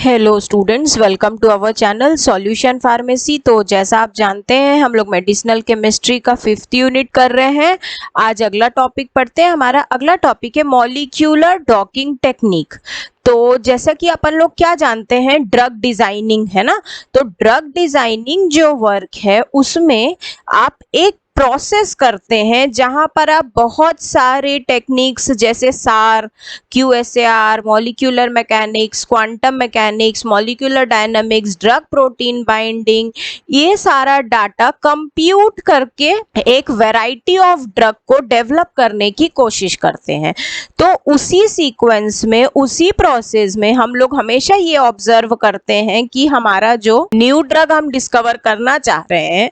Hello students, welcome to our channel solution pharmacy. तो जैसा आप जानते हैं हम लोग मेडिसिनल केमिस्ट्री का 5th यूनिट कर रहे हैं। आज अगला टॉपिक पढ़ते हैं। हमारा अगला टॉपिक है मॉलिक्यूलर डॉकिंग टेक्निक। तो जैसा कि अपन लोग क्या जानते हैं, ड्रग डिजाइनिंग है ना। तो ड्रग डिजाइनिंग जो वर्क है उसमें आप एक प्रोसेस करते हैं जहां पर आप बहुत सारे टेक्निक्स जैसे सार, QSAR, molecular mechanics, quantum mechanics, molecular dynamics, drug protein binding, ये सारा डाटा कंप्यूट करके एक वैरायटी ऑफ ड्रग को डेवलप करने की कोशिश करते हैं। तो उसी सीक्वेंस में, उसी प्रोसेस में हम लोग हमेशा ये ऑब्जर्व करते हैं कि हमारा जो न्यू ड्रग हम डिस्कवर करना चाह रहे हैं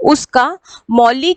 उसका मॉलिक्यूलर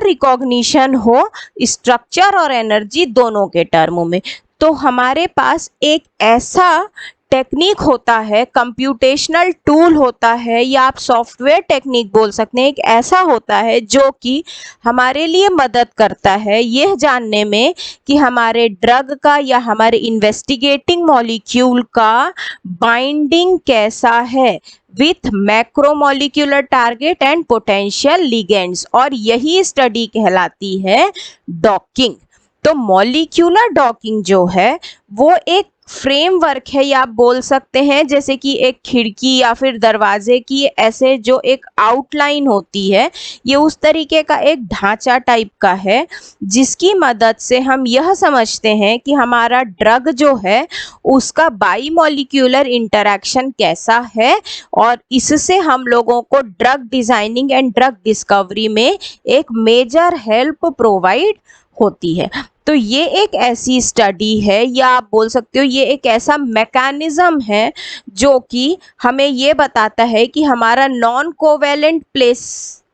रिकॉग्निशन हो, स्ट्रक्चर और एनर्जी दोनों के टर्म में। तो हमारे पास एक ऐसा टेक्निक होता है, कंप्यूटेशनल टूल होता है, या आप सॉफ्टवेयर टेक्निक बोल सकते हैं, एक ऐसा होता है जो कि हमारे लिए मदद करता है यह जानने में कि हमारे ड्रग का या हमारे इन्वेस्टिगेटिंग मॉलिक्यूल का बाइंडिंग कैसा है with macromolecular target and potential ligands, और यही स्टडी कहलाती है डॉकिंग। तो मॉलिक्यूलर डॉकिंग जो है वो एक फ्रेमवर्क है, या आप बोल सकते हैं जैसे कि एक खिड़की या फिर दरवाजे की ऐसे जो एक आउटलाइन होती है, ये उस तरीके का एक ढांचा टाइप का है जिसकी मदद से हम यह समझते हैं कि हमारा ड्रग जो है उसका बाईमॉलिक्यूलर इंटरैक्शन कैसा है, और इससे हम लोगों को drug designing and drug discovery में एक मेजर हेल्प प्रोवाइड होती है। तो ये एक ऐसी स्टडी है, या आप बोल सकते हो ये एक ऐसा मैकेनिज्म है जो कि हमें ये बताता है कि हमारा नॉन कोवेलेंट प्लेस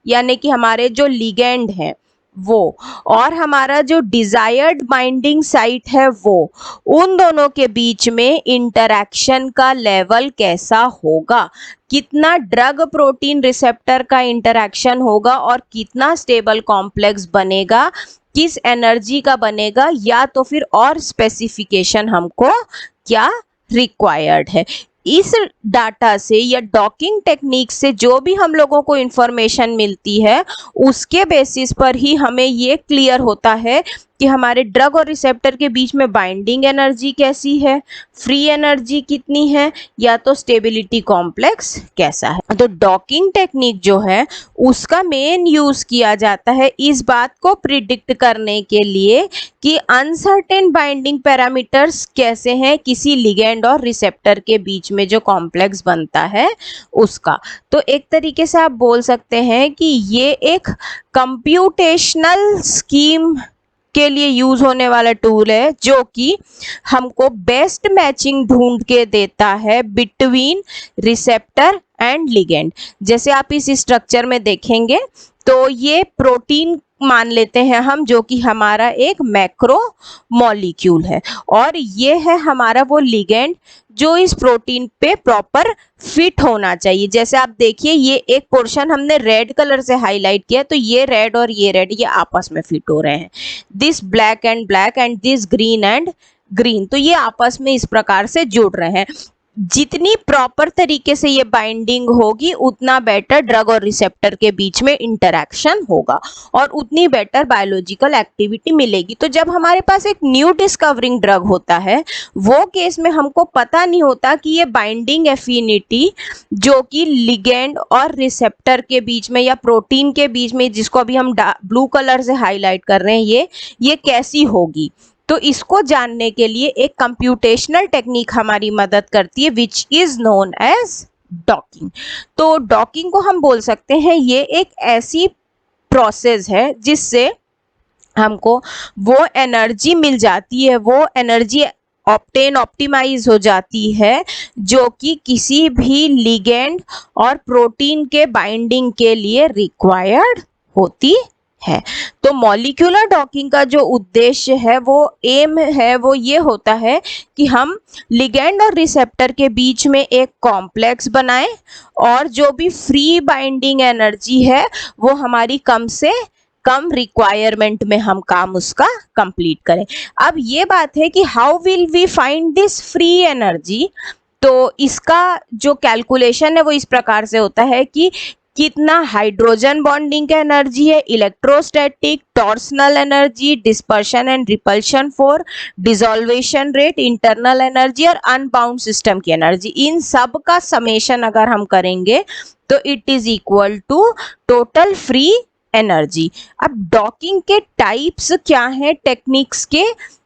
यानी कि हमारे जो लिगेंड हैं वो और हमारा जो डिजायर्ड बाइंडिंग साइट है वो, उन दोनों के बीच में इंटरैक्शन का लेवल कैसा होगा, कितना ड्रग प्रोटीन रिसेप्टर का इंटरैक्शन होगा और कितना स्टेबल कॉम्प्लेक्स बनेगा, किस एनर्जी का बनेगा, या तो फिर और स्पेसिफिकेशन हमको क्या रिक्वायर्ड है। इस डाटा से या डॉकिंग टेक्निक से जो भी हम लोगों को इंफॉर्मेशन मिलती है उसके बेसिस पर ही हमें ये क्लियर होता है कि हमारे ड्रग और रिसेप्टर के बीच में बाइंडिंग एनर्जी कैसी है, फ्री एनर्जी कितनी है, या तो स्टेबिलिटी कॉम्प्लेक्स कैसा है। तो डॉकिंग टेक्निक जो है उसका मेन यूज किया जाता है इस बात को प्रिडिक्ट करने के लिए कि अनसर्टेन बाइंडिंग पैरामीटर्स कैसे हैं किसी लिगेंड और रिसेप्टर के बीच में जो कॉम्प्लेक्स बनता है उसका। तो एक तरीके से आप बोल सकते हैं कि ये एक कंप्यूटेशनल स्कीम के लिए यूज होने वाला टूल है जो कि हमको बेस्ट मैचिंग ढूंढ के देता है बिटवीन रिसेप्टर एंड लिगेंड। जैसे आप इस स्ट्रक्चर में देखेंगे तो ये प्रोटीन मान लेते हैं हम, जो कि हमारा एक मैक्रो मॉलिक्यूल है, और ये है हमारा वो लिगेंड जो इस प्रोटीन पे प्रॉपर फिट होना चाहिए। जैसे आप देखिए ये एक पोर्शन हमने रेड कलर से हाईलाइट किया, तो ये रेड और ये रेड ये आपस में फिट हो रहे हैं। This black and black and this green and green, तो ये आपस में इस प्रकार से जुड़ रहे हैं। जितनी प्रॉपर तरीके से ये बाइंडिंग होगी उतना बेटर ड्रग और रिसेप्टर के बीच में इंटरैक्शन होगा और उतनी बेटर बायोलॉजिकल एक्टिविटी मिलेगी। तो जब हमारे पास एक न्यू डिस्कवरिंग ड्रग होता है वो केस में हमको पता नहीं होता कि ये बाइंडिंग एफिनिटी जो कि लिगेंड और रिसेप्टर के बीच में या प्रोटीन के बीच में, जिसको अभी हम ब्लू कलर से हाईलाइट कर रहे हैं, ये कैसी होगी। तो इसको जानने के लिए एक कंप्यूटेशनल टेक्निक हमारी मदद करती है which is known as docking. तो डॉकिंग को हम बोल सकते हैं ये एक ऐसी प्रोसेस है जिससे हमको वो एनर्जी मिल जाती है, वो एनर्जी ऑप्टिमाइज हो जाती है जो कि किसी भी लिगेंड और प्रोटीन के बाइंडिंग के लिए रिक्वायर्ड होती है। तो मॉलिक्यूलर डॉकिंग का जो उद्देश्य है, वो एम है, वो ये होता है कि हम लिगेंड और रिसेप्टर के बीच में एक कॉम्प्लेक्स बनाएं और जो भी फ्री बाइंडिंग एनर्जी है वो हमारी कम से कम रिक्वायरमेंट में हम काम उसका कंप्लीट करें। अब ये बात है कि how will we find this free energy. तो इसका जो कैलकुलेशन है वो इस प्रकार से होता है कि कितना हाइड्रोजन बॉन्डिंग का एनर्जी है, electrostatic, torsional energy, dispersion and repulsion force, desolvation rate, internal energy और अनबाउंड सिस्टम की एनर्जी, इन सब का समेशन अगर हम करेंगे तो it is equal to total free energy. अब डॉकिंग के टाइप्स क्या हैं, टेक्निक्स के,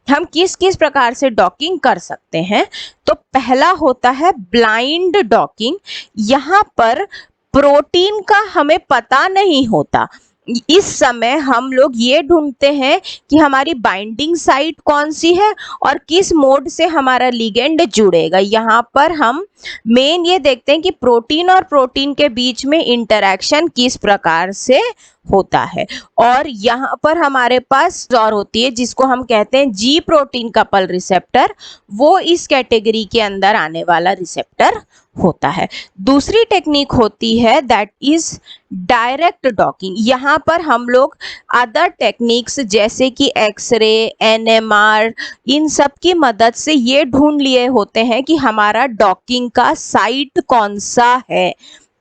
हम किस किस प्रकार से डॉकिंग कर सकते हैं। तो पहला होता है ब्लाइंड डॉकिंग। यहाँ पर प्रोटीन का हमें पता नहीं होता, इस समय हम लोग ये ढूंढते हैं कि हमारी बाइंडिंग साइट कौन सी है और किस मोड से हमारा लिगेंड जुड़ेगा। यहाँ पर हम मेन ये देखते हैं कि प्रोटीन और प्रोटीन के बीच में इंटरेक्शन किस प्रकार से होता है, और यहाँ पर हमारे पास और होती है जिसको हम कहते हैं जी प्रोटीन कपल रिसेप्टर, वो इस कैटेगरी के अंदर आने वाला रिसेप्टर होता है। दूसरी टेक्निक होती है दैट इज डायरेक्ट डॉकिंग। यहाँ पर हम लोग अदर टेक्निक्स जैसे कि एक्सरे, एनएमआर, इन सब की मदद से ये ढूंढ लिए होते हैं कि हमारा डॉकिंग का साइट कौन सा है।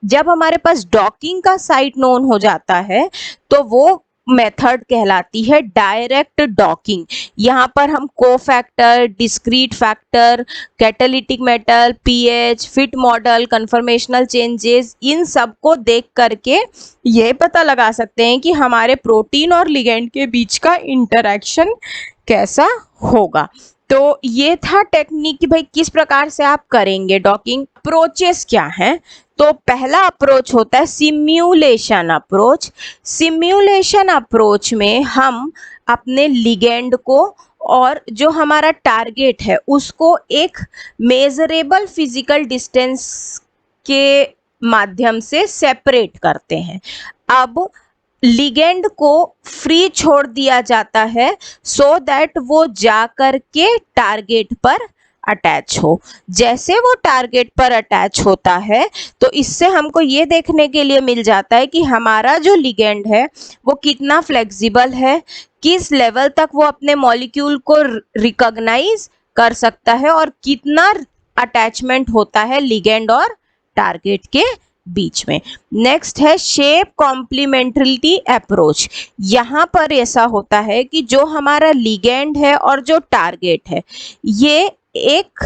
जब हमारे पास डॉकिंग का साइट नोन हो जाता है तो वो मेथड कहलाती है डायरेक्ट डॉकिंग। यहाँ पर हम cofactor, discrete factor, catalytic metal, pH, fit model, conformational changes, इन सब को देख करके ये पता लगा सकते हैं कि हमारे प्रोटीन और लिगेंड के बीच का इंटरेक्शन कैसा होगा। तो ये था टेक्निक कि भाई किस प्रकार से आप करेंगे डॉकिंग। अप्रोचेस क्या हैं, तो पहला अप्रोच होता है सिम्युलेशन अप्रोच। सिम्युलेशन अप्रोच में हम अपने लिगेंड को और जो हमारा टारगेट है उसको एक मेजरेबल फिजिकल डिस्टेंस के माध्यम से सेपरेट करते हैं। अब लिगेंड को फ्री छोड़ दिया जाता है सो दैट वो जा कर के टारगेट पर अटैच हो। जैसे वो टारगेट पर अटैच होता है तो इससे हमको ये देखने के लिए मिल जाता है कि हमारा जो लिगेंड है वो कितना फ्लेक्सिबल है, किस लेवल तक वो अपने मॉलिक्यूल को रिकॉग्नाइज कर सकता है और कितना अटैचमेंट होता है लिगेंड और टारगेट के बीच में। नेक्स्ट है शेप कॉम्प्लीमेंट्रिटी अप्रोच। यहाँ पर ऐसा होता है कि जो हमारा लिगेंड है और जो टारगेट है ये एक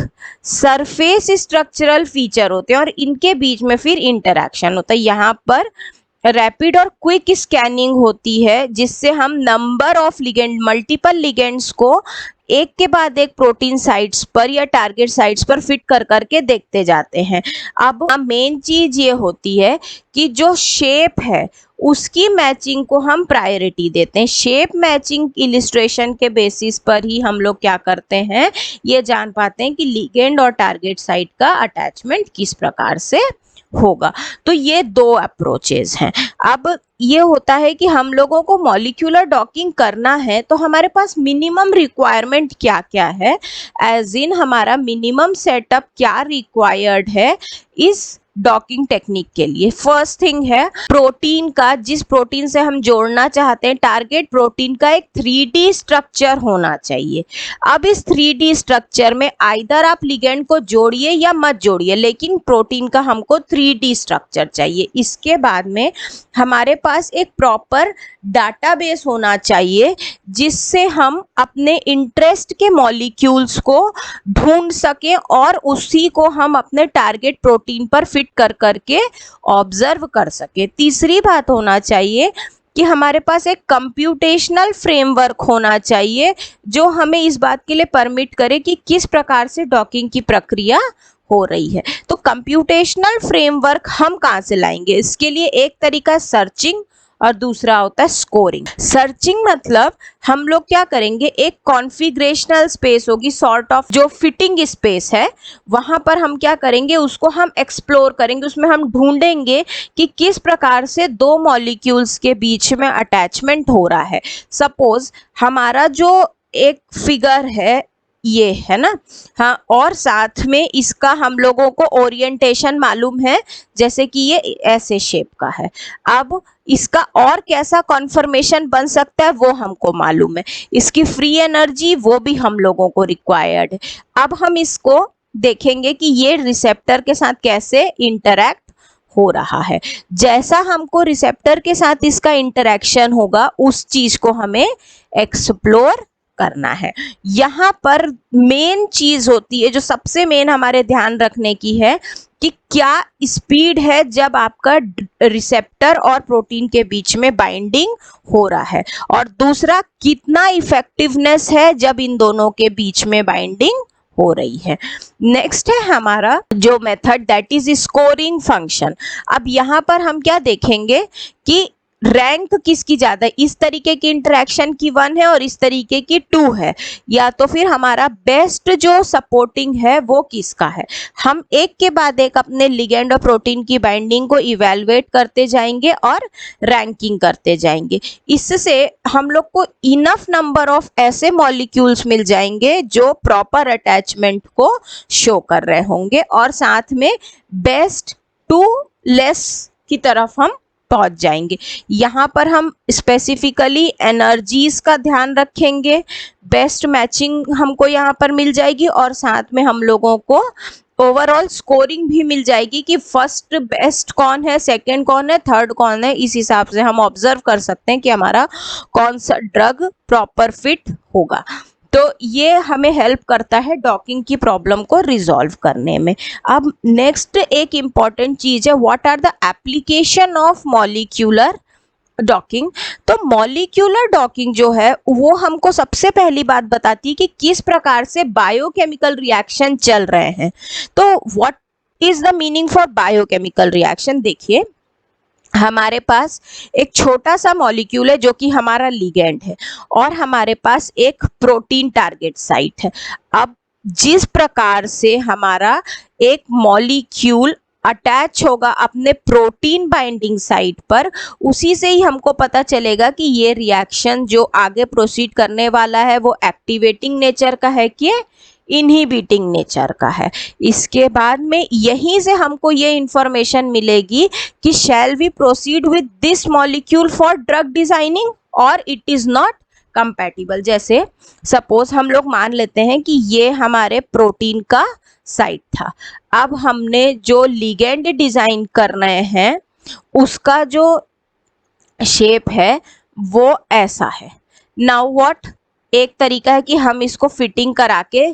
सरफेस स्ट्रक्चरल फीचर होते हैं और इनके बीच में फिर इंटरेक्शन होता है। यहाँ पर रैपिड और क्विक स्कैनिंग होती है जिससे हम number of ligand, multiple ligands को एक के बाद एक प्रोटीन साइट्स पर या टारगेट साइट्स पर फिट कर करके देखते जाते हैं। अब मेन चीज ये होती है कि जो शेप है उसकी मैचिंग को हम प्रायोरिटी देते हैं। शेप मैचिंग इलिस्ट्रेशन के बेसिस पर ही हम लोग क्या करते हैं, ये जान पाते हैं कि लिगेंड और टारगेट साइट का अटैचमेंट किस प्रकार से होगा। तो ये दो अप्रोचेस हैं। अब ये होता है कि हम लोगों को मॉलिक्यूलर डॉकिंग करना है तो हमारे पास मिनिमम रिक्वायरमेंट क्या क्या है, एज इन हमारा मिनिमम सेटअप क्या रिक्वायर्ड है इस डॉकिंग टेक्निक के लिए। फर्स्ट थिंग है प्रोटीन का, जिस प्रोटीन से हम जोड़ना चाहते हैं टारगेट प्रोटीन का एक 3D स्ट्रक्चर होना चाहिए। अब इस 3D स्ट्रक्चर में आइदर आप लिगेंड को जोड़िए या मत जोड़िए, लेकिन प्रोटीन का हमको 3D स्ट्रक्चर चाहिए। इसके बाद में हमारे पास एक प्रॉपर डाटाबेस होना चाहिए जिससे हम अपने इंटरेस्ट के मॉलिक्यूल्स को ढूंढ सकें और उसी को हम अपने टारगेट प्रोटीन पर फिट कर करके ऑब्जर्व कर सके। तीसरी बात होना चाहिए कि हमारे पास एक कंप्यूटेशनल फ्रेमवर्क होना चाहिए जो हमें इस बात के लिए परमिट करे कि किस प्रकार से डॉकिंग की प्रक्रिया हो रही है। तो कंप्यूटेशनल फ्रेमवर्क हम कहाँ से लाएंगे, इसके लिए एक तरीका सर्चिंग और दूसरा होता है स्कोरिंग। सर्चिंग मतलब हम लोग क्या करेंगे, एक कॉन्फ़िगरेशनल स्पेस होगी, सॉर्ट ऑफ जो फिटिंग स्पेस है वहां पर हम क्या करेंगे, उसको हम एक्सप्लोर करेंगे, उसमें हम ढूंढेंगे कि किस प्रकार से दो मॉलिक्यूल्स के बीच में अटैचमेंट हो रहा है। सपोज हमारा जो एक फिगर है ये है ना, हाँ, और साथ में इसका हम लोगों को ओरिएंटेशन मालूम है, जैसे कि ये ऐसे शेप का है। अब इसका और कैसा कॉन्फर्मेशन बन सकता है वो हमको मालूम है, इसकी फ्री एनर्जी वो भी हम लोगों को रिक्वायर्ड है। अब हम इसको देखेंगे कि ये रिसेप्टर के साथ कैसे इंटरैक्ट हो रहा है। जैसा हमको रिसेप्टर के साथ इसका इंटरेक्शन होगा उस चीज को हमें एक्सप्लोर करना है। यहाँ पर मेन चीज होती है जो सबसे मेन हमारे ध्यान रखने की है कि क्या स्पीड है जब आपका रिसेप्टर और प्रोटीन के बीच में बाइंडिंग हो रहा है, और दूसरा कितना इफेक्टिवनेस है जब इन दोनों के बीच में बाइंडिंग हो रही है। नेक्स्ट है हमारा जो method that is scoring function. अब यहाँ पर हम क्या देखेंगे कि रैंक किसकी ज्यादा है, इस तरीके की इंटरेक्शन की 1 है और इस तरीके की 2 है, या तो फिर हमारा बेस्ट जो सपोर्टिंग है वो किसका है। हम एक के बाद एक अपने लिगेंड और प्रोटीन की बाइंडिंग को इवेलुएट करते जाएंगे और रैंकिंग करते जाएंगे। इससे हम लोग को इनफ नंबर ऑफ ऐसे मॉलिक्यूल्स मिल जाएंगे जो प्रॉपर अटैचमेंट को शो कर रहे होंगे, और साथ में बेस्ट टू लेस की तरफ हम पहुंच जाएंगे। यहाँ पर हम स्पेसिफिकली एनर्जीज का ध्यान रखेंगे, बेस्ट मैचिंग हमको यहाँ पर मिल जाएगी, और साथ में हम लोगों को ओवरऑल स्कोरिंग भी मिल जाएगी कि फर्स्ट बेस्ट कौन है, सेकंड कौन है, थर्ड कौन है। इस हिसाब से हम ऑब्जर्व कर सकते हैं कि हमारा कौन सा ड्रग प्रॉपर फिट होगा। तो ये हमें हेल्प करता है डॉकिंग की प्रॉब्लम को रिजॉल्व करने में। अब नेक्स्ट एक इम्पॉर्टेंट चीज है, what are the application of molecular docking. तो मॉलिक्यूलर डॉकिंग जो है वो हमको सबसे पहली बात बताती है कि किस प्रकार से बायोकेमिकल रिएक्शन चल रहे हैं। तो what is the meaning for biochemical reaction. देखिए, हमारे पास एक छोटा सा मॉलिक्यूल है जो कि हमारा लिगेंड है, और हमारे पास एक प्रोटीन टारगेट साइट है। अब जिस प्रकार से हमारा एक मॉलिक्यूल अटैच होगा अपने प्रोटीन बाइंडिंग साइट पर, उसी से ही हमको पता चलेगा कि ये रिएक्शन जो आगे प्रोसीड करने वाला है वो एक्टिवेटिंग नेचर का है कि इनहिबिटिंग नेचर का है। इसके बाद में यहीं से हमको ये इंफॉर्मेशन मिलेगी कि shall we proceed with this molecule for drug designing और इट इज नॉट कंपैटिबल। जैसे सपोज हम लोग मान लेते हैं कि ये हमारे प्रोटीन का साइट था। अब हमने जो लिगेंड डिजाइन कर रहे हैं उसका जो शेप है वो ऐसा है। नाउ व्हाट, एक तरीका है कि हम इसको फिटिंग करा के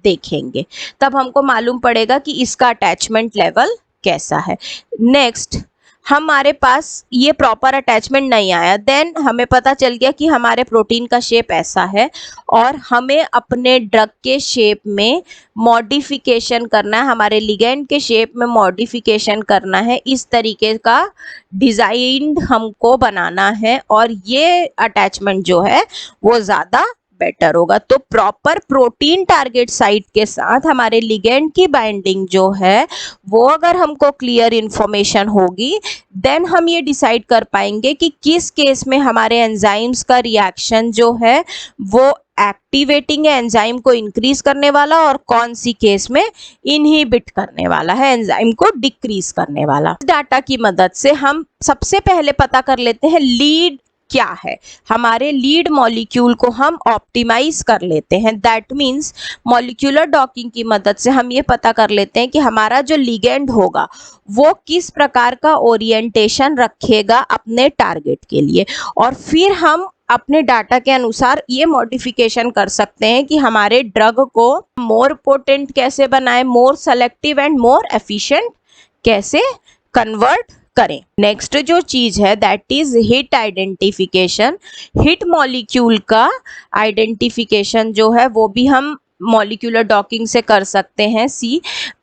देखेंगे, तब हमको मालूम पड़ेगा कि इसका अटैचमेंट लेवल कैसा है। नेक्स्ट, हमारे पास ये प्रॉपर अटैचमेंट नहीं आया, देन हमें पता चल गया कि हमारे प्रोटीन का शेप ऐसा है, और हमें अपने ड्रग के शेप में मॉडिफिकेशन करना है, हमारे लिगेंड के शेप में मॉडिफिकेशन करना है। इस तरीके का डिजाइन हमको बनाना है, और ये अटैचमेंट जो है वो ज़्यादा बेटर होगा। तो प्रॉपर प्रोटीन टारगेट साइट के साथ हमारे लिगेंड की बाइंडिंग जो है वो अगर हमको क्लियर इन्फॉर्मेशन होगी, देन हम ये डिसाइड कर पाएंगे कि किस केस में हमारे एंजाइम्स का रिएक्शन जो है वो एक्टिवेटिंग है, एंजाइम को इंक्रीज करने वाला, और कौन सी केस में इनहिबिट करने वाला है, एंजाइम को डिक्रीज करने वाला। डाटा की मदद से हम सबसे पहले पता कर लेते हैं लीड क्या है। हमारे लीड मॉलिक्यूल को हम ऑप्टिमाइज कर लेते हैं। दैट मीन्स मॉलिक्यूलर डॉकिंग की मदद से हम ये पता कर लेते हैं कि हमारा जो लिगेंड होगा वो किस प्रकार का ओरिएंटेशन रखेगा अपने टारगेट के लिए, और फिर हम अपने डाटा के अनुसार ये मॉडिफिकेशन कर सकते हैं कि हमारे ड्रग को मोर पोटेंट कैसे बनाए, मोर सेलेक्टिव एंड मोर एफिशिएंट कैसे कन्वर्ट करें। नेक्स्ट जो चीज है that is hit identification. Hit molecule का आइडेंटिफिकेशन जो है वो भी हम मॉलिक्यूलर डॉकिंग से कर सकते हैं। सी,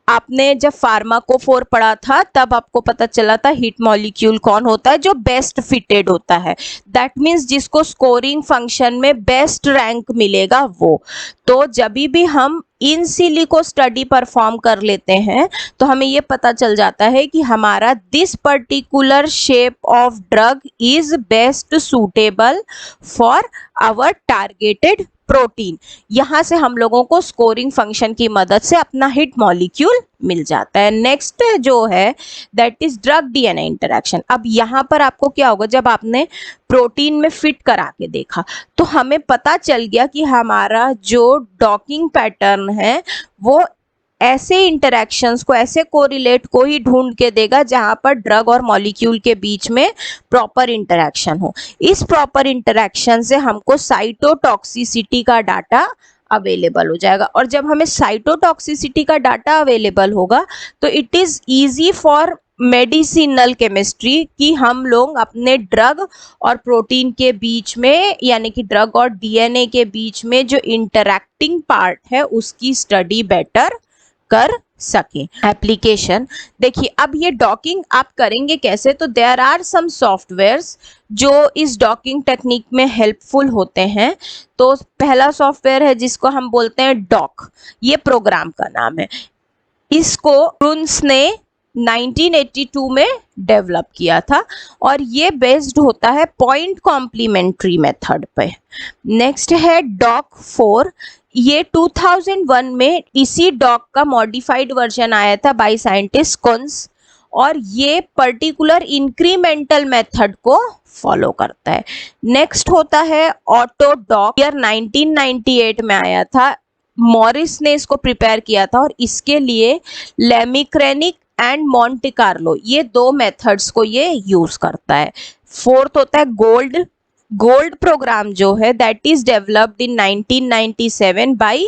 आपने जब फार्माकोफोर पढ़ा था तब आपको पता चला था हिट मॉलिक्यूल कौन होता है, जो बेस्ट फिटेड होता है। दैट मीन्स जिसको स्कोरिंग फंक्शन में बेस्ट रैंक मिलेगा वो। तो जब भी हम इन सिलिको स्टडी परफॉर्म कर लेते हैं तो हमें ये पता चल जाता है कि हमारा this particular shape of drug is best suitable for our targeted protein. यहाँ से हम लोगों को स्कोरिंग फंक्शन की मदद से अपना हिट मॉलिक्यूल मिल जाता है। नेक्स्ट जो है that is drug DNA interaction. अब यहाँ पर आपको क्या होगा, जब आपने प्रोटीन में फिट करा के देखा तो हमें पता चल गया कि हमारा जो डॉकिंग पैटर्न है वो ऐसे इंटरेक्शंस को, ऐसे कोरिलेट को ही ढूंढ के देगा जहां पर ड्रग और मॉलिक्यूल के बीच में प्रॉपर इंटरेक्शन हो। इस प्रॉपर इंटरेक्शन से हमको साइटोटॉक्सिसिटी का डाटा अवेलेबल हो जाएगा, और जब हमें साइटोटॉक्सिसिटी का डाटा अवेलेबल होगा तो it is easy for medicinal chemistry कि हम लोग अपने ड्रग और प्रोटीन के बीच में, यानी कि ड्रग और डीएनए के बीच में जो इंटरैक्टिंग पार्ट है उसकी स्टडी बेटर कर सकें। एप्लीकेशन देखिए, अब ये डॉकिंग आप करेंगे कैसे, तो देयर आर सम सॉफ्टवेयर्स जो इस डॉकिंग टेक्निक में हेल्पफुल होते हैं। तो पहला सॉफ्टवेयर है जिसको हम बोलते हैं डॉक, ये प्रोग्राम का नाम है। इसको रुन्स ने 1982 में डेवलप किया था और ये बेस्ड होता है पॉइंट कॉम्प्लीमेंट्री मेथड पे। नेक्स्ट है डॉक 4, ये 2001 में इसी डॉक का मॉडिफाइड वर्जन आया था बाय साइंटिस्ट कुन्स, और ये पर्टिकुलर इंक्रीमेंटल मेथड को फॉलो करता है। नेक्स्ट होता है ऑटोडॉक, ईयर 1998 में आया था, मॉरिस ने इसको प्रिपेयर किया था और इसके लिए लेमिक्रेनिक एंड मॉन्टे कार्लो, ये दो मेथड्स को ये यूज करता है। फोर्थ होता है गोल्ड प्रोग्राम जो है that is developed in 1997 by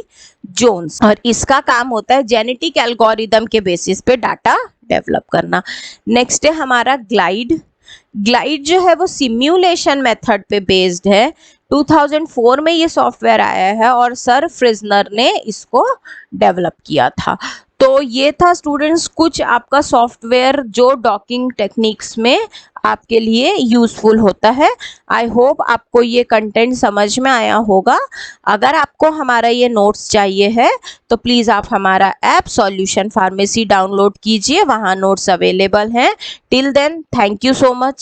Jones, और इसका काम होता है जेनेटिक एल्गोरिदम के बेसिस पे डाटा डेवलप करना। नेक्स्ट है हमारा ग्लाइड जो है वो सिम्युलेशन मेथड पे बेस्ड है। 2004 में ये सॉफ्टवेयर आया है और सर फ्रिजनर ने इसको डेवलप किया था। तो ये था स्टूडेंट्स कुछ आपका सॉफ्टवेयर जो डॉकिंग टेक्निक्स में आपके लिए यूजफुल होता है। आई होप आपको ये कंटेंट समझ में आया होगा। अगर आपको हमारा ये नोट्स चाहिए है तो प्लीज़ आप हमारा ऐप सॉल्यूशन फार्मेसी डाउनलोड कीजिए, वहाँ नोट्स अवेलेबल हैं। Till then thank you so much.